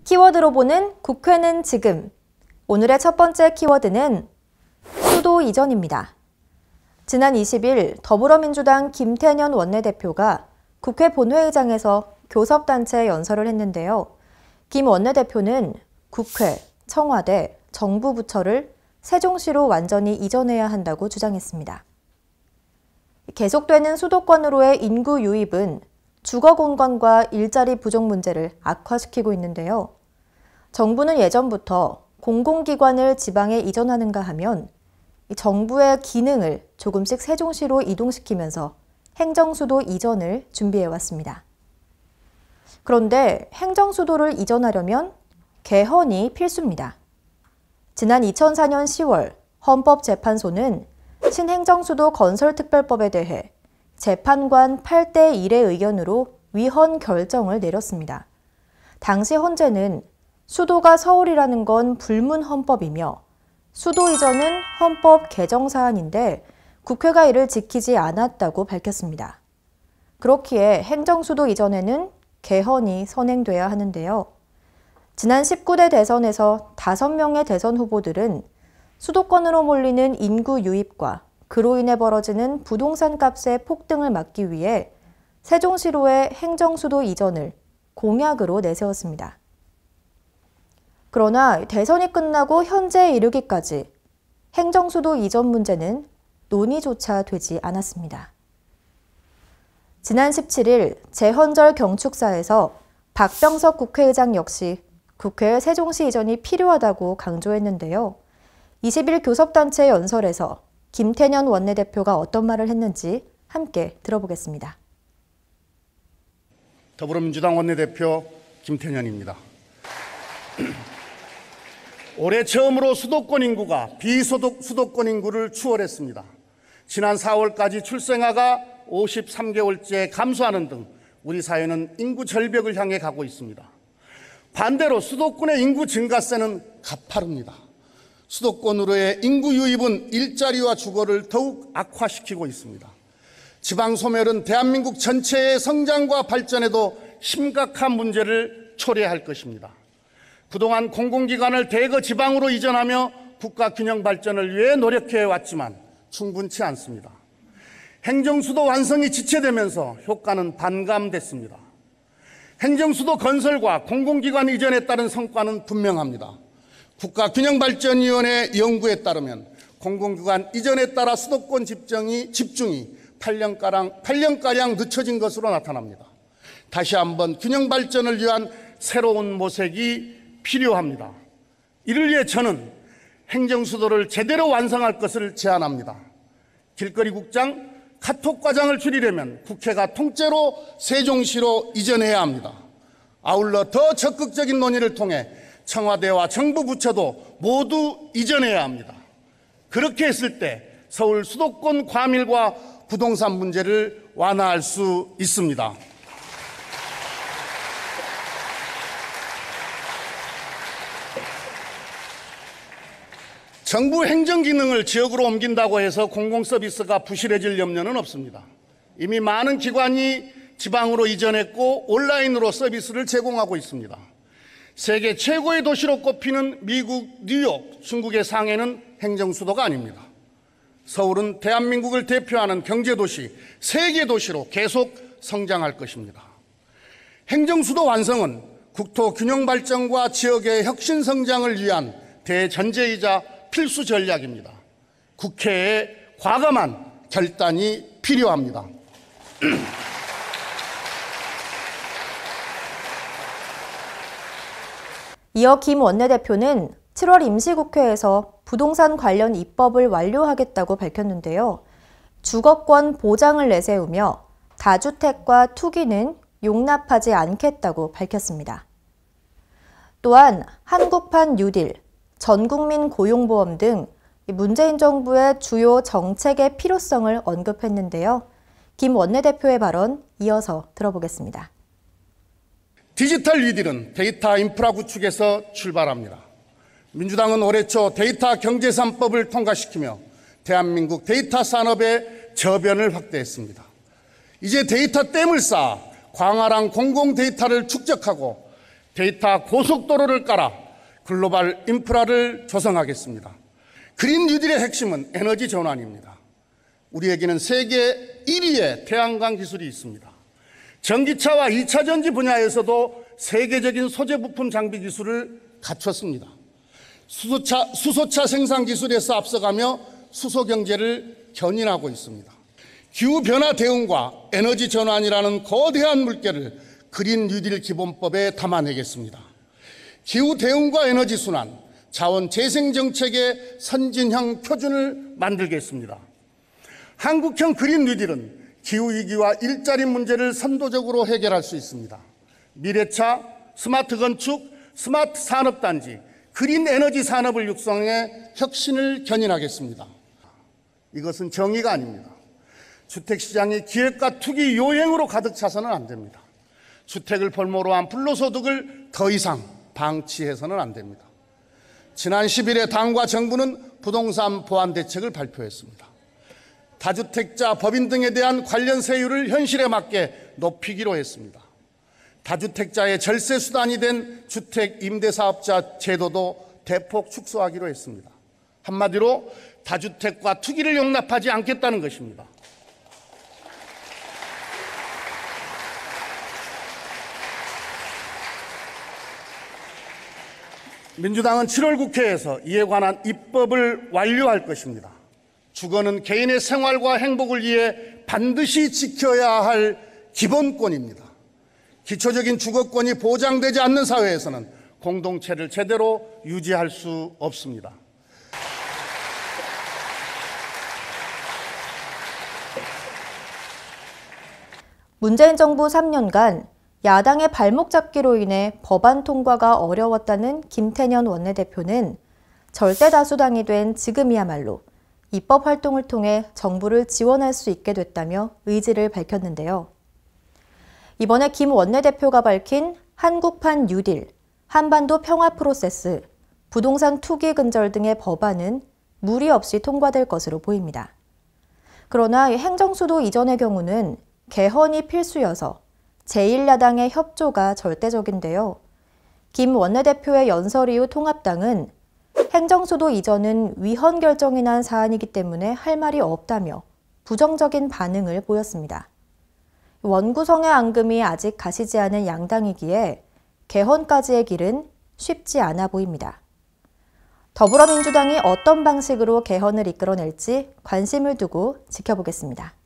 키워드로 보는 국회는 지금. 오늘의 첫 번째 키워드는 수도 이전입니다. 지난 20일 더불어민주당 김태년 원내대표가 국회 본회의장에서 교섭단체 연설을 했는데요. 김 원내대표는 국회, 청와대, 정부 부처를 세종시로 완전히 이전해야 한다고 주장했습니다. 계속되는 수도권으로의 인구 유입은 주거 공간과 일자리 부족 문제를 악화시키고 있는데요. 정부는 예전부터 공공기관을 지방에 이전하는가 하면 정부의 기능을 조금씩 세종시로 이동시키면서 행정수도 이전을 준비해왔습니다. 그런데 행정수도를 이전하려면 개헌이 필수입니다. 지난 2004년 10월 헌법재판소는 신행정수도 건설특별법에 대해 재판관 8대 1의 의견으로 위헌 결정을 내렸습니다. 당시 헌재는 수도가 서울이라는 건 불문헌법이며 수도 이전은 헌법 개정 사안인데 국회가 이를 지키지 않았다고 밝혔습니다. 그렇기에 행정수도 이전에는 개헌이 선행돼야 하는데요. 지난 19대 대선에서 5명의 대선 후보들은 수도권으로 몰리는 인구 유입과 그로 인해 벌어지는 부동산 값의 폭등을 막기 위해 세종시로의 행정수도 이전을 공약으로 내세웠습니다. 그러나 대선이 끝나고 현재에 이르기까지 행정수도 이전 문제는 논의조차 되지 않았습니다. 지난 17일 재헌절 경축사에서 박병석 국회의장 역시 국회 세종시 이전이 필요하다고 강조했는데요. 20일 교섭단체 연설에서 김태년 원내대표가 어떤 말을 했는지 함께 들어보겠습니다. 더불어민주당 원내대표 김태년입니다. 올해 처음으로 수도권 인구가 비수도권 인구를 추월했습니다. 지난 4월까지 출생아가 53개월째 감소하는 등 우리 사회는 인구 절벽을 향해 가고 있습니다. 반대로 수도권의 인구 증가세는 가파릅니다. 수도권으로의 인구 유입은 일자리와 주거를 더욱 악화시키고 있습니다. 지방 소멸은 대한민국 전체의 성장과 발전에도 심각한 문제를 초래할 것입니다. 그동안 공공기관을 대거 지방으로 이전하며 국가 균형 발전을 위해 노력해 왔지만 충분치 않습니다. 행정수도 완성이 지체되면서 효과는 반감됐습니다. 행정수도 건설과 공공기관 이전에 따른 성과는 분명합니다. 국가균형발전위원회 연구에 따르면 공공기관 이전에 따라 수도권 집중이 8년가량 늦춰진 것으로 나타납니다. 다시 한번 균형발전을 위한 새로운 모색이 필요합니다. 이를 위해 저는 행정수도를 제대로 완성할 것을 제안합니다. 길거리국장, 카톡과장을 줄이려면 국회가 통째로 세종시로 이전해야 합니다. 아울러 더 적극적인 논의를 통해 청와대와 정부 부처도 모두 이전해야 합니다. 그렇게 했을 때 서울 수도권 과밀과 부동산 문제를 완화할 수 있습니다. 정부 행정 기능을 지역으로 옮긴다고 해서 공공 서비스가 부실해질 염려는 없습니다. 이미 많은 기관이 지방으로 이전했고 온라인으로 서비스를 제공하고 있습니다. 세계 최고의 도시로 꼽히는 미국 뉴욕, 중국의 상해는 행정수도가 아닙니다. 서울은 대한민국을 대표하는 경제도시, 세계도시로 계속 성장할 것입니다. 행정수도 완성은 국토균형발전과 지역의 혁신성장을 위한 대전제이자 필수 전략입니다. 국회의 과감한 결단이 필요합니다. 이어 김 원내대표는 7월 임시국회에서 부동산 관련 입법을 완료하겠다고 밝혔는데요. 주거권 보장을 내세우며 다주택과 투기는 용납하지 않겠다고 밝혔습니다. 또한 한국판 뉴딜, 전국민 고용보험 등 문재인 정부의 주요 정책의 필요성을 언급했는데요. 김 원내대표의 발언 이어서 들어보겠습니다. 디지털 뉴딜은 데이터 인프라 구축에서 출발합니다. 민주당은 올해 초 데이터 경제 3법을 통과시키며 대한민국 데이터 산업의 저변을 확대했습니다. 이제 데이터 댐을 쌓아 광활한 공공 데이터를 축적하고 데이터 고속도로를 깔아 글로벌 인프라를 조성하겠습니다. 그린 뉴딜의 핵심은 에너지 전환입니다. 우리에게는 세계 1위의 태양광 기술이 있습니다. 전기차와 2차 전지 분야에서도 세계적인 소재 부품 장비 기술을 갖췄습니다. 수소차 생산 기술에서 앞서가며 수소 경제를 견인하고 있습니다. 기후변화 대응과 에너지 전환이라는 거대한 물결을 그린 뉴딜 기본법에 담아내겠습니다. 기후 대응과 에너지 순환, 자원 재생 정책의 선진형 표준을 만들겠습니다. 한국형 그린 뉴딜은 기후위기와 일자리 문제를 선도적으로 해결할 수 있습니다. 미래차, 스마트 건축, 스마트 산업단지, 그린 에너지 산업을 육성해 혁신을 견인하겠습니다. 이것은 정의가 아닙니다. 주택시장이 기획과 투기 요행으로 가득 차서는 안 됩니다. 주택을 볼모로 한 불로소득을 더 이상 방치해서는 안 됩니다. 지난 10일에 당과 정부는 부동산 보완 대책을 발표했습니다. 다주택자, 법인 등에 대한 관련 세율을 현실에 맞게 높이기로 했습니다. 다주택자의 절세 수단이 된 주택 임대사업자 제도도 대폭 축소하기로 했습니다. 한마디로 다주택과 투기를 용납하지 않겠다는 것입니다. 민주당은 7월 국회에서 이에 관한 입법을 완료할 것입니다. 주거는 개인의 생활과 행복을 위해 반드시 지켜야 할 기본권입니다. 기초적인 주거권이 보장되지 않는 사회에서는 공동체를 제대로 유지할 수 없습니다. 문재인 정부 3년간 야당의 발목 잡기로 인해 법안 통과가 어려웠다는 김태년 원내대표는 절대 다수당이 된 지금이야말로 입법 활동을 통해 정부를 지원할 수 있게 됐다며 의지를 밝혔는데요. 이번에 김 원내대표가 밝힌 한국판 뉴딜, 한반도 평화 프로세스, 부동산 투기 근절 등의 법안은 무리 없이 통과될 것으로 보입니다. 그러나 행정수도 이전의 경우는 개헌이 필수여서 제1야당의 협조가 절대적인데요. 김 원내대표의 연설 이후 통합당은 행정수도 이전은 위헌 결정이 난 사안이기 때문에 할 말이 없다며 부정적인 반응을 보였습니다. 원구성의 앙금이 아직 가시지 않은 양당이기에 개헌까지의 길은 쉽지 않아 보입니다. 더불어민주당이 어떤 방식으로 개헌을 이끌어낼지 관심을 두고 지켜보겠습니다.